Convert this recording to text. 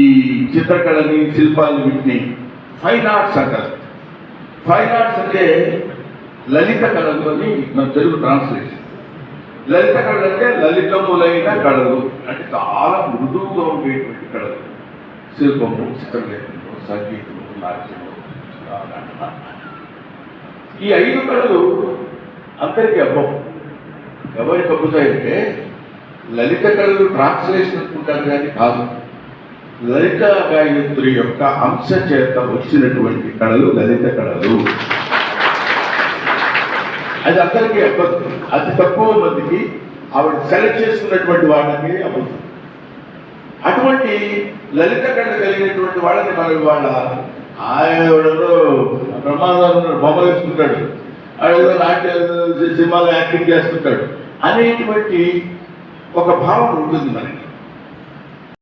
ఈ చిత్రకళని శిల్పాలని వీటిని fine arts అంటారు. ఫైన్ ఆర్ట్స్ అంటే లలిత కళలని మన తెలుగు ట్రాన్స్లేషన్. లలిత కళలు అంటే లలితములైన కళలు అంటే చాలా మృదువుగా ఉండేటువంటి కళలు. శిల్పము, చిత్రలేఖనము, సంగీతము, నాట్యము. ఈ 5 కళలు అందరికీ అబ్బం. ఎవరికి అబ్బుతాయంటే లలిత కళలు ట్రాన్స్లేషన్ అనుకుంటారు కానీ కాదు. లలిత గాయత్రి యొక్క అంశ చేత వచ్చినటువంటి కళలు లలిత కళలు. అది అందరికీ అబ్బదు. అతి తక్కువ మందికి ఆవిడ సెలెక్ట్ చేసుకున్నటువంటి వాళ్ళకి అబ్బుతుంది. అటువంటి లలిత కళ కలిగినటువంటి వాళ్ళని మనం వాళ్ళ ఆయన బ్రహ్మాండంలో బొమ్మ వేసుకుంటాడు, ఆయన నాట్య సినిమాలో యాక్టింగ్ చేస్తుంటాడు అనేటువంటి ఒక భావన ఉంటుంది మనకి.